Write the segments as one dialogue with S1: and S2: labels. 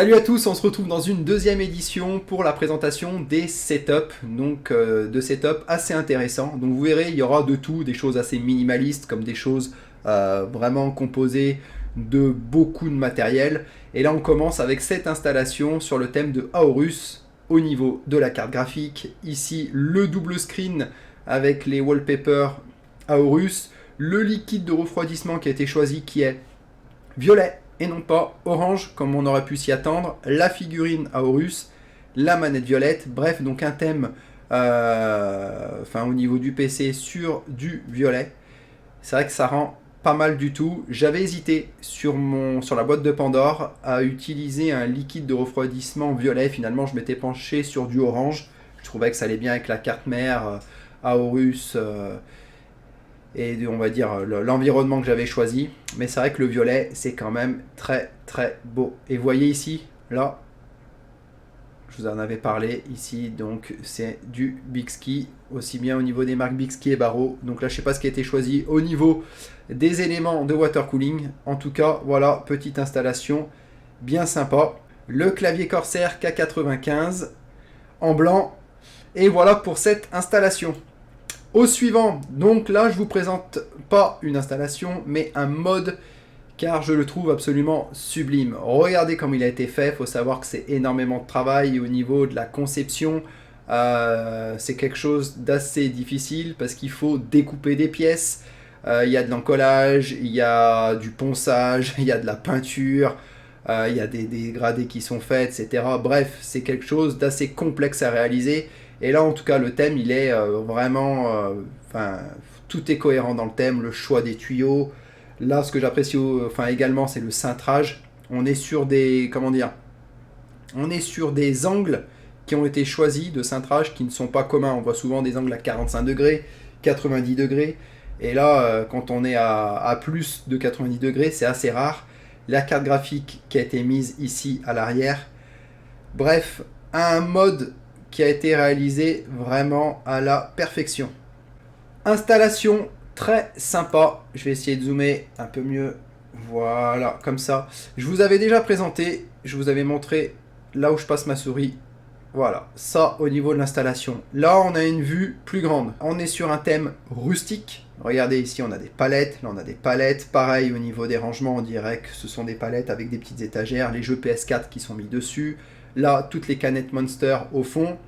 S1: Salut à tous, on se retrouve dans une deuxième édition pour la présentation des setups, donc de setups assez intéressants. Donc vous verrez, il y aura de tout, des choses assez minimalistes comme des choses vraiment composées de beaucoup de matériel. Et là on commence avec cette installation sur le thème de Aorus au niveau de la carte graphique. Ici le double screen avec les wallpapers Aorus, le liquide de refroidissement qui a été choisi qui est violet et non pas orange comme on aurait pu s'y attendre, la figurine Aorus, la manette violette, bref donc un thème au niveau du PC sur du violet. C'est vrai que ça rend pas mal du tout. J'avais hésité sur la boîte de Pandore à utiliser un liquide de refroidissement violet, finalement je m'étais penché sur du orange, je trouvais que ça allait bien avec la carte mère Aorus et on va dire l'environnement que j'avais choisi, mais c'est vrai que le violet c'est quand même très très beau. Et vous voyez ici, là je vous en avais parlé ici, donc c'est du Bixby, aussi bien au niveau des marques Bixby et Barreau. Donc là je sais pas ce qui a été choisi au niveau des éléments de water cooling, en tout cas voilà, petite installation bien sympa. Le clavier Corsair K95 en blanc, et voilà pour cette installation. Au suivant, donc là je vous présente pas une installation mais un mode, car je le trouve absolument sublime. Regardez comme il a été fait, il faut savoir que c'est énormément de travail au niveau de la conception. C'est quelque chose d'assez difficile parce qu'il faut découper des pièces, il y a de l'encollage, il y a du ponçage, il y a de la peinture, il y a des dégradés qui sont faits, etc. Bref, c'est quelque chose d'assez complexe à réaliser. Et là, en tout cas, le thème, il est vraiment... tout est cohérent dans le thème, le choix des tuyaux. Là, ce que j'apprécie également, c'est le cintrage. On est sur des... Comment dire ? On est sur des angles qui ont été choisis de cintrage qui ne sont pas communs. On voit souvent des angles à 45 degrés, 90 degrés. Et là, quand on est à plus de 90 degrés, c'est assez rare. La carte graphique qui a été mise ici à l'arrière. Bref, un mode qui a été réalisé vraiment à la perfection. Installation très sympa. Je vais essayer de zoomer un peu mieux. Voilà, comme ça. Je vous avais déjà présenté, je vous avais montré là où je passe ma souris. Voilà, ça au niveau de l'installation. Là, on a une vue plus grande. On est sur un thème rustique. Regardez ici, on a des palettes. Là, on a des palettes. Pareil, au niveau des rangements, on dirait que ce sont des palettes avec des petites étagères. Les jeux PS4 qui sont mis dessus. Là, toutes les canettes Monster au fond.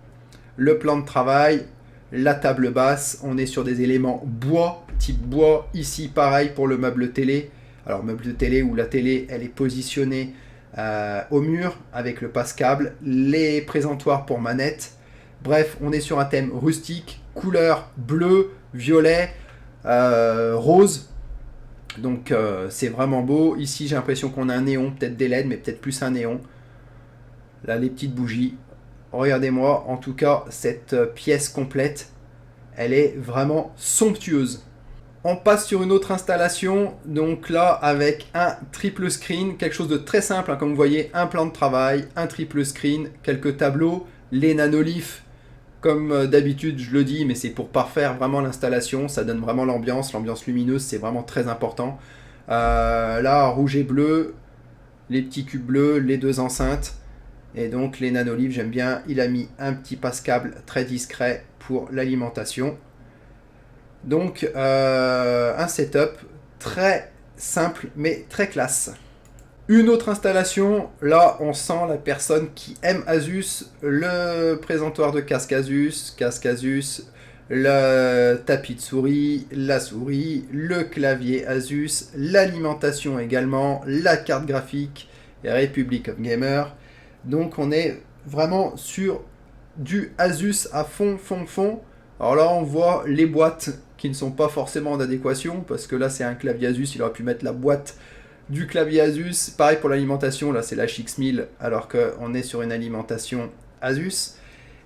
S1: Le plan de travail. La table basse. On est sur des éléments bois, type bois. Ici, pareil pour le meuble télé. Alors, meuble de télé où la télé, elle est positionnée au mur avec le passe-câble. Les présentoirs pour manette. Bref, on est sur un thème rustique. Couleur bleu, violet, rose. Donc, c'est vraiment beau. Ici, j'ai l'impression qu'on a un néon. Peut-être des LED, mais peut-être plus un néon. Là, les petites bougies. Regardez-moi, en tout cas, cette pièce complète, elle est vraiment somptueuse. On passe sur une autre installation, donc là, avec un triple screen, quelque chose de très simple, hein, comme vous voyez, un plan de travail, un triple screen, quelques tableaux, les nanoliths, comme d'habitude, je le dis, mais c'est pour parfaire vraiment l'installation, ça donne vraiment l'ambiance lumineuse, c'est vraiment très important. Là, rouge et bleu, les petits cubes bleus, les deux enceintes. Et donc les nanoliths, j'aime bien, il a mis un petit passe-câble très discret pour l'alimentation. Donc un setup très simple mais très classe. Une autre installation, là on sent la personne qui aime Asus, le présentoir de casque Asus, le tapis de souris, la souris, le clavier Asus, l'alimentation également, la carte graphique, Republic of Gamer. Donc on est vraiment sur du Asus à fond. Alors là on voit les boîtes qui ne sont pas forcément d'adéquation, parce que là c'est un clavier Asus, il aurait pu mettre la boîte du clavier Asus. Pareil pour l'alimentation, là c'est la HX1000, alors qu'on est sur une alimentation Asus.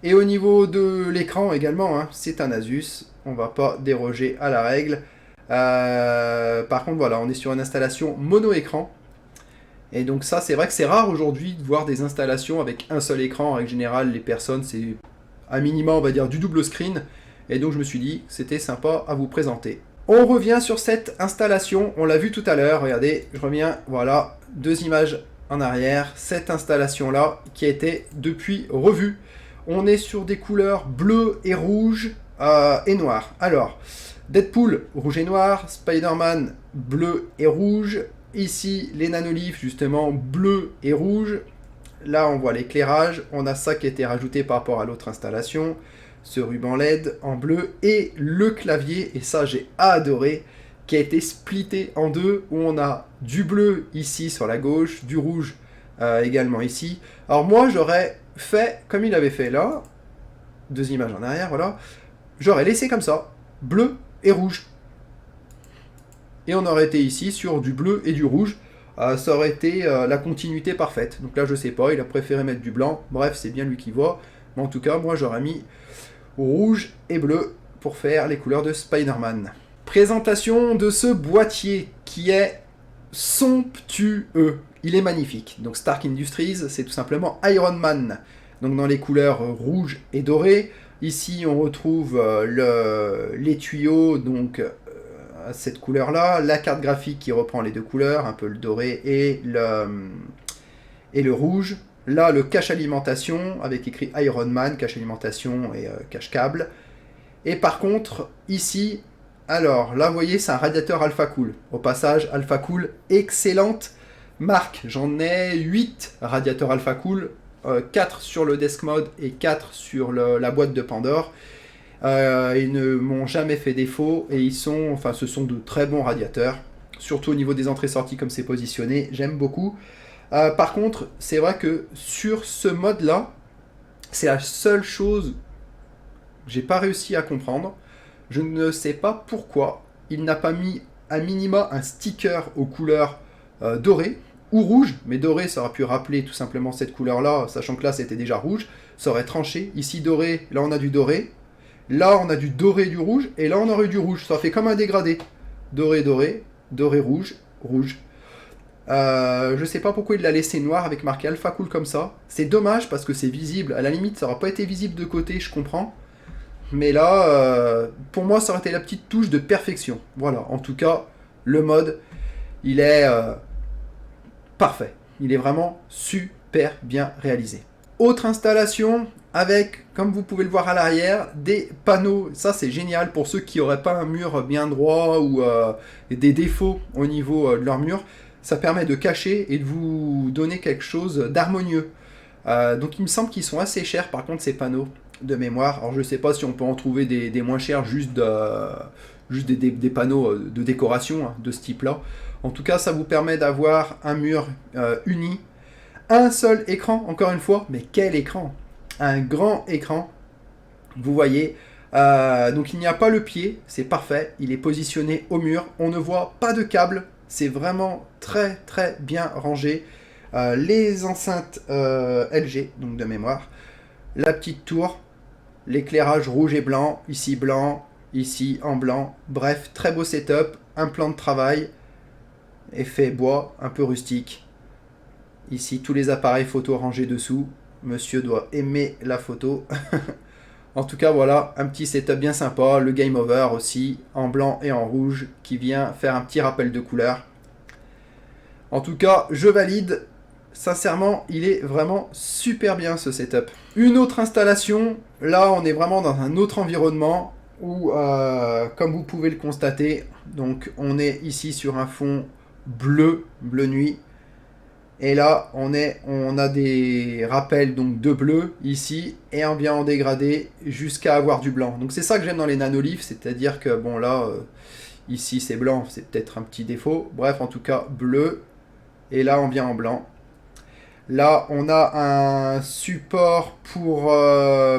S1: Et au niveau de l'écran également, hein, c'est un Asus, on va pas déroger à la règle. Par contre voilà, on est sur une installation mono-écran. Et donc ça, c'est vrai que c'est rare aujourd'hui de voir des installations avec un seul écran. En règle générale, les personnes, c'est à minima, on va dire, du double screen. Et donc je me suis dit, c'était sympa à vous présenter. On revient sur cette installation, on l'a vu tout à l'heure, regardez, je reviens, voilà, deux images en arrière cette installation-là qui a été depuis revue. On est sur des couleurs bleu et rouge et noir. Alors, Deadpool, rouge et noir, Spider-Man, bleu et rouge. Ici, les nanoliths, justement, bleu et rouge. Là, on voit l'éclairage. On a ça qui a été rajouté par rapport à l'autre installation. Ce ruban LED en bleu et le clavier, et ça j'ai adoré, qui a été splitté en deux, où on a du bleu ici sur la gauche, du rouge également ici. Alors moi j'aurais fait comme il avait fait là, deux images en arrière, voilà, j'aurais laissé comme ça, bleu et rouge. Et on aurait été ici sur du bleu et du rouge, ça aurait été la continuité parfaite. Donc là je sais pas, il a préféré mettre du blanc, bref c'est bien lui qui voit, mais en tout cas moi j'aurais mis rouge et bleu pour faire les couleurs de Spider-Man. Présentation de ce boîtier qui est somptueux. Il est magnifique. Donc Stark Industries, c'est tout simplement Iron Man. Donc dans les couleurs rouge et doré. Ici on retrouve les tuyaux, donc cette couleur-là. La carte graphique qui reprend les deux couleurs, un peu le doré et le rouge. Là, le cache alimentation, avec écrit Iron Man, cache alimentation et cache câble. Et par contre, ici, alors, là, vous voyez, c'est un radiateur Alpha Cool. Au passage, Alpha Cool, excellente marque. J'en ai 8 radiateurs Alpha Cool, 4 sur le Desk Mode et 4 sur la boîte de Pandore. Ils ne m'ont jamais fait défaut et ce sont de très bons radiateurs. Surtout au niveau des entrées-sorties, comme c'est positionné, j'aime beaucoup. Par contre, c'est vrai que sur ce mode-là, c'est la seule chose que j'ai pas réussi à comprendre. Je ne sais pas pourquoi il n'a pas mis à minima un sticker aux couleurs dorées ou rouges, mais doré, ça aurait pu rappeler tout simplement cette couleur-là, sachant que là c'était déjà rouge, ça aurait tranché. Ici doré, là on a du doré, là on a du doré du rouge, et là on aurait du rouge. Ça fait comme un dégradé. Doré, doré, doré, rouge, rouge. Je sais pas pourquoi il l'a laissé noir avec marqué Alpha Cool comme ça. C'est dommage parce que c'est visible. À la limite, ça aurait pas été visible de côté, je comprends. Mais là, pour moi, ça aurait été la petite touche de perfection. Voilà, en tout cas, le mode, il est parfait. Il est vraiment super bien réalisé. Autre installation avec, comme vous pouvez le voir à l'arrière, des panneaux. Ça, c'est génial pour ceux qui n'auraient pas un mur bien droit ou des défauts au niveau de leur mur. Ça permet de cacher et de vous donner quelque chose d'harmonieux. Donc il me semble qu'ils sont assez chers par contre ces panneaux de mémoire. Alors je ne sais pas si on peut en trouver des moins chers, juste des panneaux de décoration de ce type-là. En tout cas ça vous permet d'avoir un mur uni. Un seul écran, encore une fois, mais quel écran! Un grand écran, vous voyez. Donc il n'y a pas le pied, c'est parfait, il est positionné au mur. On ne voit pas de câble. C'est vraiment très très bien rangé. Les enceintes LG, donc de mémoire. La petite tour. L'éclairage rouge et blanc. Ici en blanc. Bref, très beau setup. Un plan de travail. Effet bois, un peu rustique. Ici, tous les appareils photo rangés dessous. Monsieur doit aimer la photo. En tout cas, voilà, un petit setup bien sympa. Le Game Over aussi, en blanc et en rouge, qui vient faire un petit rappel de couleur. En tout cas, je valide. Sincèrement, il est vraiment super bien ce setup. Une autre installation, là on est vraiment dans un autre environnement où, comme vous pouvez le constater, donc on est ici sur un fond bleu nuit. Et là, on a des rappels donc de bleu ici, et on vient en dégradé jusqu'à avoir du blanc. Donc c'est ça que j'aime dans les nanoliths, c'est-à-dire que bon là, ici c'est blanc, c'est peut-être un petit défaut. Bref, en tout cas bleu, et là on vient en blanc. Là, on a un support pour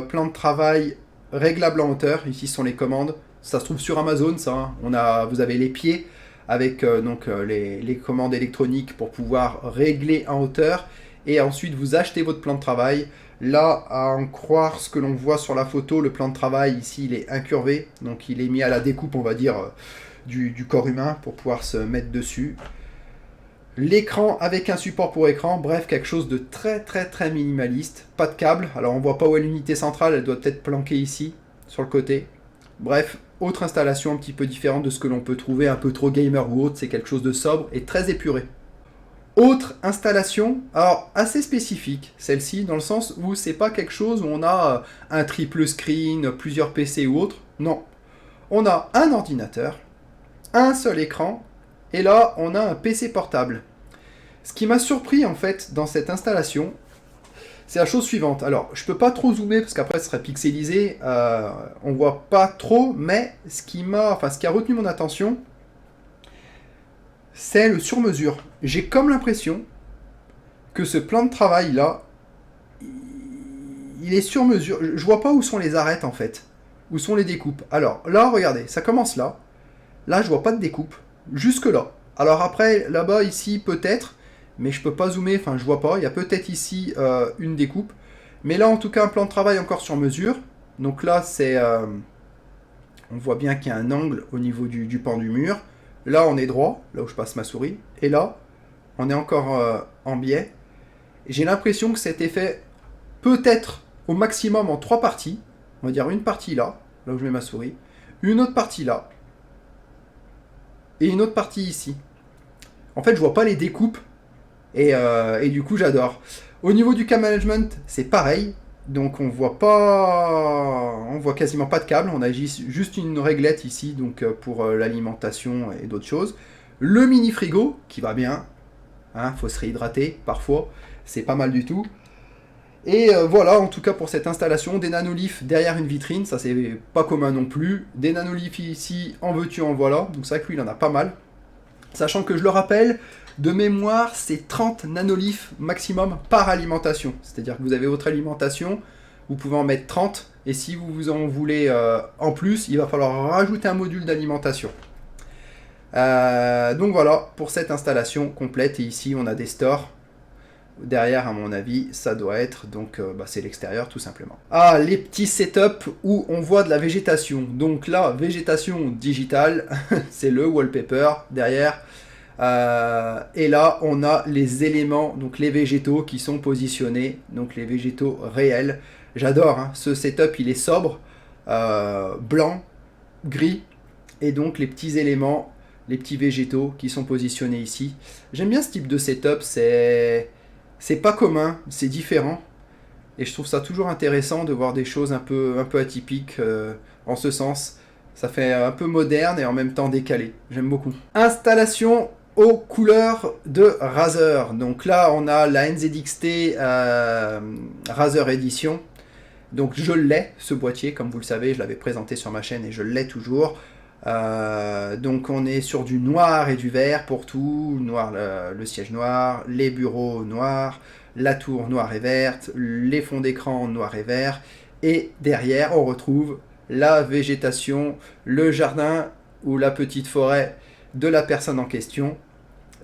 S1: plan de travail réglable en hauteur. Ici sont les commandes. Ça se trouve sur Amazon, ça. Hein. Vous avez les pieds avec les commandes électroniques pour pouvoir régler en hauteur. Et ensuite, vous achetez votre plan de travail. Là, à en croire ce que l'on voit sur la photo, le plan de travail, ici, il est incurvé. Donc, il est mis à la découpe, on va dire, du corps humain pour pouvoir se mettre dessus. L'écran avec un support pour écran, bref, quelque chose de très très très minimaliste. Pas de câble, alors on voit pas où est l'unité centrale, elle doit peut-être planquer ici, sur le côté. Bref, autre installation un petit peu différente de ce que l'on peut trouver un peu trop gamer ou autre, c'est quelque chose de sobre et très épuré. Autre installation, alors assez spécifique, celle-ci, dans le sens où c'est pas quelque chose où on a un triple screen, plusieurs PC ou autre. Non, on a un ordinateur, un seul écran, et là on a un PC portable. Ce qui m'a surpris en fait dans cette installation, c'est la chose suivante. Alors, je peux pas trop zoomer parce qu'après ce serait pixelisé, on voit pas trop, mais ce qui a retenu mon attention, c'est le sur-mesure. J'ai comme l'impression que ce plan de travail là, il est sur mesure. Je vois pas où sont les arêtes en fait, où sont les découpes. Alors là, regardez, ça commence là. Là, je vois pas de découpe, jusque là. Alors après, là-bas, ici, peut-être, mais je peux pas zoomer, enfin je vois pas. Il y a peut-être ici une découpe, mais là, en tout cas, un plan de travail encore sur mesure. Donc là, on voit bien qu'il y a un angle au niveau du pan du mur. Là, on est droit, là où je passe ma souris. Et là, on est encore en biais. J'ai l'impression que cet effet peut être au maximum en 3 parties. On va dire une partie là, là où je mets ma souris. Une autre partie là. Et une autre partie ici. En fait, je vois pas les découpes. Et du coup, j'adore. Au niveau du cam management, c'est pareil. Donc on voit quasiment pas de câble, on a juste une réglette ici donc pour l'alimentation et d'autres choses. Le mini frigo qui va bien, hein, faut se réhydrater parfois, c'est pas mal du tout. Et voilà en tout cas pour cette installation, des nanoliths derrière une vitrine, ça c'est pas commun non plus. Des nanoliths ici, en veux-tu en voilà, donc c'est vrai que lui il en a pas mal. Sachant que je le rappelle, de mémoire, c'est 30 nanoliths maximum par alimentation. C'est-à-dire que vous avez votre alimentation, vous pouvez en mettre 30, et si vous en voulez en plus, il va falloir rajouter un module d'alimentation. Donc voilà, pour cette installation complète, et ici on a des stores. Derrière, à mon avis, ça doit être, donc c'est l'extérieur tout simplement. Ah, les petits setups où on voit de la végétation. Donc là, végétation digitale, c'est le wallpaper derrière. Et là, on a les éléments, donc les végétaux qui sont positionnés, donc les végétaux réels. J'adore, hein, ce setup, il est sobre, blanc, gris, et donc les petits éléments, les petits végétaux qui sont positionnés ici. J'aime bien ce type de setup, c'est pas commun, c'est différent, et je trouve ça toujours intéressant de voir des choses un peu atypiques en ce sens. Ça fait un peu moderne et en même temps décalé. J'aime beaucoup. Installation aux couleurs de Razer. Donc là, on a la NZXT Razer Edition. Donc je l'ai, ce boîtier, comme vous le savez, je l'avais présenté sur ma chaîne et je l'ai toujours. Donc on est sur du noir et du vert pour tout. Noir, le siège noir, les bureaux noirs, la tour noire et verte, les fonds d'écran noir et vert. Et derrière, on retrouve la végétation, le jardin ou la petite forêt de la personne en question.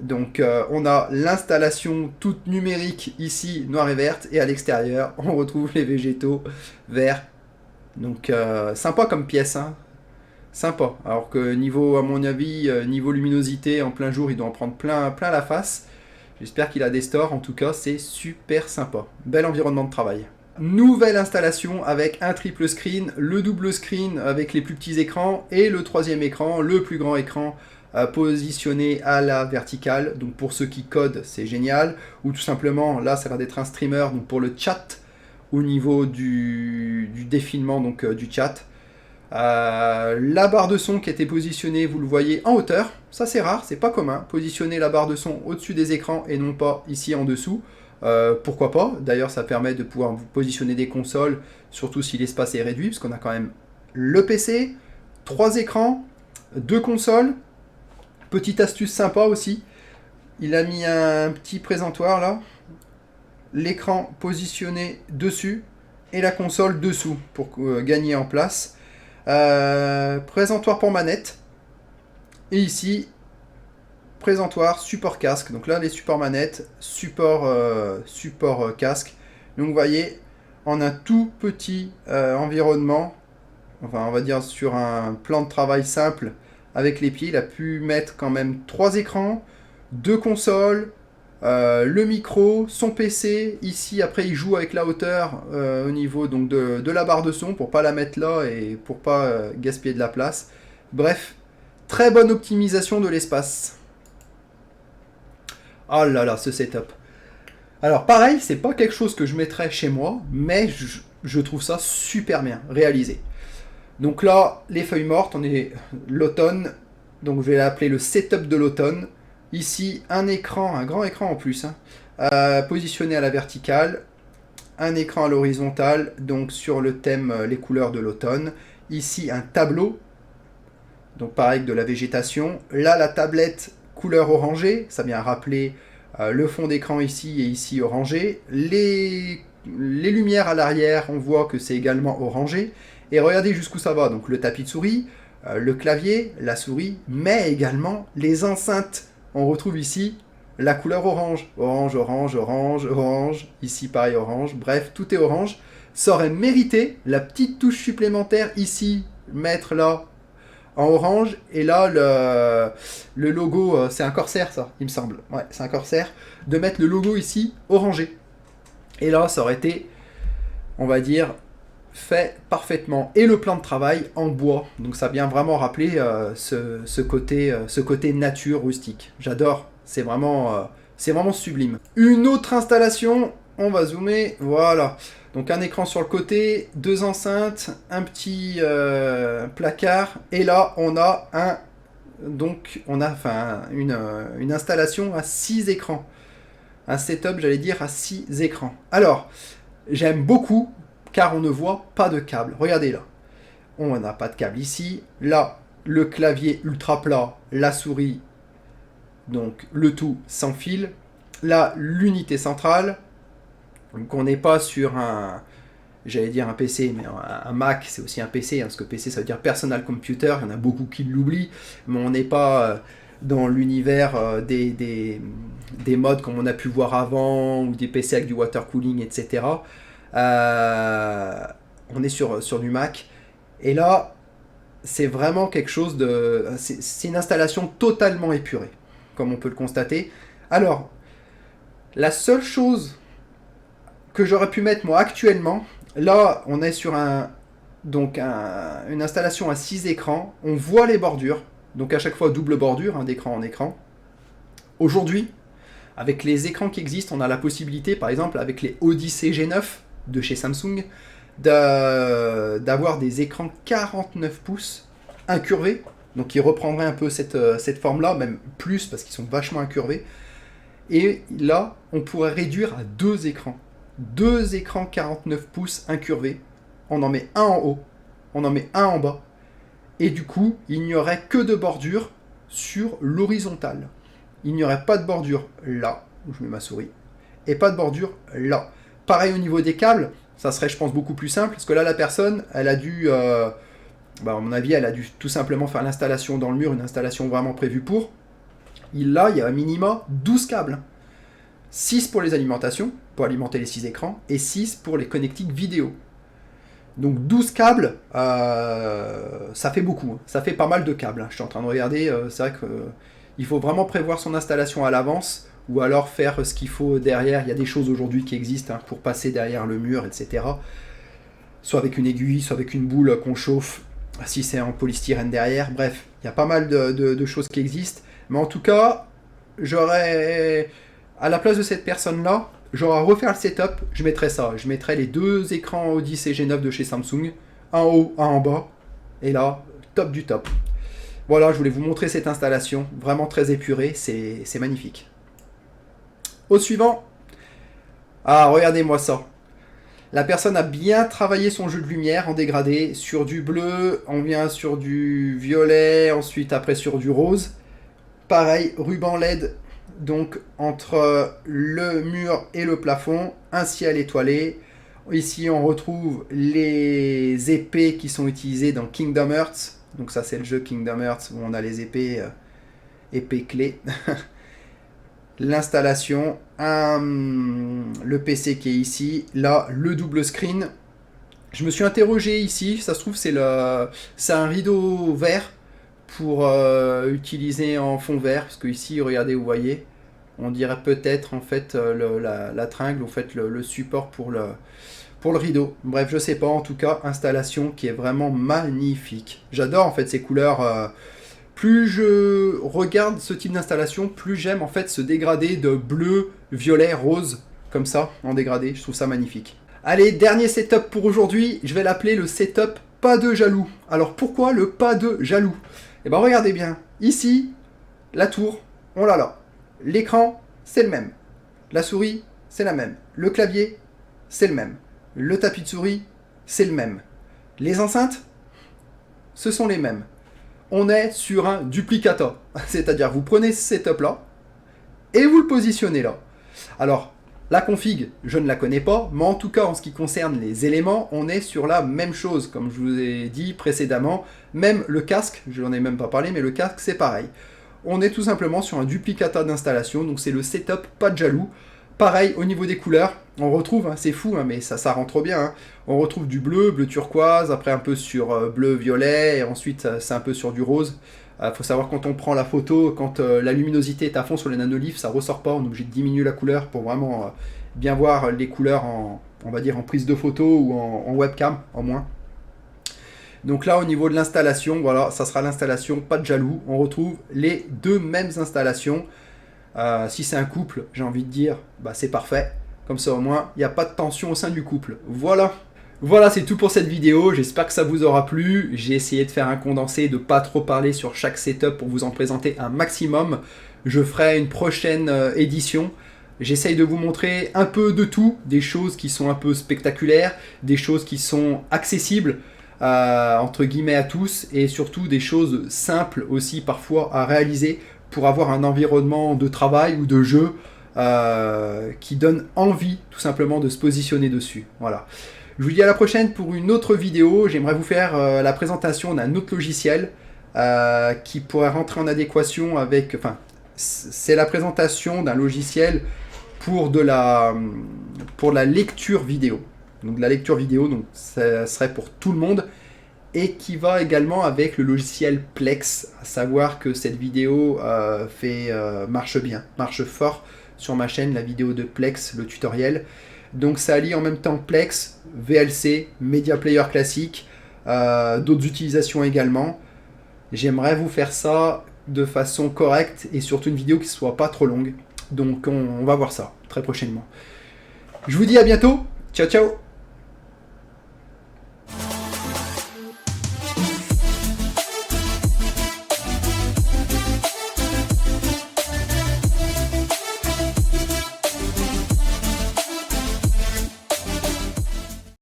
S1: Donc on a l'installation toute numérique ici, noire et verte, et à l'extérieur, on retrouve les végétaux verts. Donc sympa comme pièce, hein. Sympa. Alors que niveau, à mon avis, niveau luminosité, en plein jour, il doit en prendre plein la face. J'espère qu'il a des stores, en tout cas, c'est super sympa. Bel environnement de travail. Nouvelle installation avec un triple screen, le double screen avec les plus petits écrans et le troisième écran, le plus grand écran positionné à la verticale. Donc pour ceux qui codent, c'est génial. Ou tout simplement, là, ça va être un streamer donc pour le chat au niveau du défilement donc, du chat. La barre de son qui était positionnée, vous le voyez, en hauteur. Ça, c'est rare, c'est pas commun. Positionner la barre de son au-dessus des écrans et non pas ici en dessous. Pourquoi pas? D'ailleurs, ça permet de pouvoir vous positionner des consoles, surtout si l'espace est réduit, parce qu'on a quand même le PC, 3 écrans, 2 consoles. Petite astuce sympa aussi, il a mis un petit présentoir là, l'écran positionné dessus et la console dessous pour gagner en place. Présentoir pour manette, et ici présentoir support casque. Donc là les supports manettes, support casque. Donc vous voyez, en un tout petit environnement, enfin on va dire sur un plan de travail simple avec les pieds, il a pu mettre quand même 3 écrans, 2 consoles, le micro, son PC. Ici après il joue avec la hauteur au niveau donc, de la barre de son pour pas la mettre là et pour pas gaspiller de la place. Bref, très bonne optimisation de l'espace. Oh là là, ce setup. Alors pareil, c'est pas quelque chose que je mettrais chez moi, mais je trouve ça super bien réalisé. Donc là, les feuilles mortes, on est l'automne, donc je vais l'appeler le setup de l'automne. Ici, un écran, un grand écran en plus, hein, positionné à la verticale, un écran à l'horizontale, donc sur le thème les couleurs de l'automne. Ici, un tableau, donc pareil de la végétation. Là, la tablette couleur orangée, ça vient rappeler le fond d'écran ici et ici orangé. Les lumières à l'arrière, on voit que c'est également orangé. Et regardez jusqu'où ça va. Donc le tapis de souris, le clavier, la souris, mais également les enceintes. On retrouve ici la couleur orange. Orange, orange, orange, orange. Ici pareil orange. Bref, tout est orange. Ça aurait mérité la petite touche supplémentaire ici, mettre là en orange. Et là, le logo, c'est un Corsair ça, il me semble. Ouais, c'est un Corsair. De mettre le logo ici orangé. Et là, ça aurait été, on va dire, fait parfaitement. Et le plan de travail en bois. Donc ça vient vraiment rappeler ce côté nature rustique. J'adore. C'est vraiment sublime. Une autre installation, on va zoomer. Voilà. Donc un écran sur le côté, deux enceintes, un petit placard. Et là, on a une installation à 6 écrans. Un setup, j'allais dire, à 6 écrans. Alors, j'aime beaucoup, car on ne voit pas de câble. Regardez là. On n'a pas de câble ici. Là, le clavier ultra plat, la souris, donc le tout sans fil. Là, l'unité centrale. Donc on n'est pas sur j'allais dire un PC, mais un Mac, c'est aussi un PC, hein, parce que PC, ça veut dire personal computer. Il y en a beaucoup qui l'oublient, mais on n'est pas dans l'univers des modes comme on a pu voir avant, ou des PC avec du water cooling, etc. On est sur du Mac. Et là, c'est vraiment quelque chose de... C'est une installation totalement épurée, comme on peut le constater. Alors, la seule chose que j'aurais pu mettre moi actuellement, là, on est sur une installation à 6 écrans. On voit les bordures, donc à chaque fois double bordure, hein, d'écran en écran. Aujourd'hui, avec les écrans qui existent, on a la possibilité, par exemple, avec les Odyssey G9 de chez Samsung, d'avoir des écrans 49 pouces incurvés, donc qui reprendraient un peu cette forme-là, même plus, parce qu'ils sont vachement incurvés. Et là, on pourrait réduire à 2 écrans. 2 écrans 49 pouces incurvés. On en met un en haut, on en met un en bas. Et du coup, il n'y aurait que de bordure sur l'horizontale. Il n'y aurait pas de bordure là, où je mets ma souris, et pas de bordure là. Pareil au niveau des câbles, ça serait, je pense, beaucoup plus simple, parce que là, la personne, elle a dû, à mon avis, elle a dû tout simplement faire l'installation dans le mur, une installation vraiment prévue pour. Là, il y a un minima 12 câbles. 6 pour les alimentations, pour alimenter les 6 écrans, et 6 pour les connectiques vidéo. Donc 12 câbles, ça fait beaucoup, ça fait pas mal de câbles. Je suis en train de regarder, c'est vrai qu'il faut vraiment prévoir son installation à l'avance, ou alors faire ce qu'il faut derrière. Il y a des choses aujourd'hui qui existent pour passer derrière le mur, etc. Soit avec une aiguille, soit avec une boule qu'on chauffe, si c'est en polystyrène derrière. Bref, il y a pas mal de choses qui existent. Mais en tout cas, j'aurais, à la place de cette personne-là, j'aurais à refaire le setup, je mettrais ça. Je mettrais les 2 écrans Odyssey G9 de chez Samsung, un en haut, un en bas. Et là, top du top. Voilà, je voulais vous montrer cette installation, vraiment très épurée, c'est magnifique. Au suivant. Ah, regardez-moi ça. La personne a bien travaillé son jeu de lumière en dégradé, sur du bleu, on vient sur du violet, ensuite après sur du rose. Pareil, ruban LED, donc entre le mur et le plafond, un ciel étoilé. Ici on retrouve les épées qui sont utilisées dans Kingdom Hearts. Donc ça c'est le jeu Kingdom Hearts où on a les épées clés. L'installation, le PC qui est ici, là le double screen. Je me suis interrogé ici, ça se trouve c'est un rideau vert pour utiliser en fond vert, parce que ici regardez, vous voyez, on dirait peut-être en fait la tringle, en fait le support pour le rideau. Bref, je sais pas, en tout cas installation qui est vraiment magnifique. J'adore en fait ces couleurs Plus je regarde ce type d'installation, plus j'aime en fait ce dégradé de bleu, violet, rose, comme ça, en dégradé. Je trouve ça magnifique. Allez, dernier setup pour aujourd'hui. Je vais l'appeler le setup pas de jaloux. Alors pourquoi le pas de jaloux? Eh ben regardez bien. Ici, la tour, on l'a là. L'écran, c'est le même. La souris, c'est la même. Le clavier, c'est le même. Le tapis de souris, c'est le même. Les enceintes, ce sont les mêmes. On est sur un duplicata. C'est-à-dire, vous prenez ce setup-là et vous le positionnez là. Alors, la config, je ne la connais pas, mais en tout cas, en ce qui concerne les éléments, on est sur la même chose, comme je vous ai dit précédemment. Même le casque, je n'en ai même pas parlé, mais le casque, c'est pareil. On est tout simplement sur un duplicata d'installation, donc c'est le setup pas de jaloux. Pareil, au niveau des couleurs, on retrouve, hein, c'est fou, hein, mais ça rend trop bien, hein, on retrouve du bleu, bleu turquoise, après un peu sur bleu-violet, et ensuite c'est un peu sur du rose. Faut savoir quand on prend la photo, quand la luminosité est à fond sur les nanoliths, ça ressort pas, on est obligé de diminuer la couleur pour vraiment bien voir les couleurs on va dire en prise de photo ou en webcam, en moins. Donc là, au niveau de l'installation, voilà, ça sera l'installation pas de jaloux. On retrouve les deux mêmes installations. Si c'est un couple, j'ai envie de dire, bah c'est parfait. Comme ça, au moins, il n'y a pas de tension au sein du couple. Voilà. Voilà, c'est tout pour cette vidéo. J'espère que ça vous aura plu. J'ai essayé de faire un condensé, de pas trop parler sur chaque setup pour vous en présenter un maximum. Je ferai une prochaine édition. J'essaye de vous montrer un peu de tout, des choses qui sont un peu spectaculaires, des choses qui sont accessibles, entre guillemets à tous, et surtout des choses simples aussi parfois à réaliser pour avoir un environnement de travail ou de jeu qui donne envie tout simplement de se positionner dessus. Voilà. Je vous dis à la prochaine pour une autre vidéo. J'aimerais vous faire la présentation d'un autre logiciel qui pourrait rentrer en adéquation avec... Enfin, c'est la présentation d'un logiciel pour la lecture vidéo. Donc de la lecture vidéo, donc ça serait pour tout le monde. Et qui va également avec le logiciel Plex, à savoir que cette vidéo marche bien, marche fort sur ma chaîne, la vidéo de Plex, le tutoriel. Donc ça allie en même temps Plex, VLC, Media Player classique, d'autres utilisations également. J'aimerais vous faire ça de façon correcte et surtout une vidéo qui ne soit pas trop longue. Donc on va voir ça très prochainement. Je vous dis à bientôt, ciao ciao.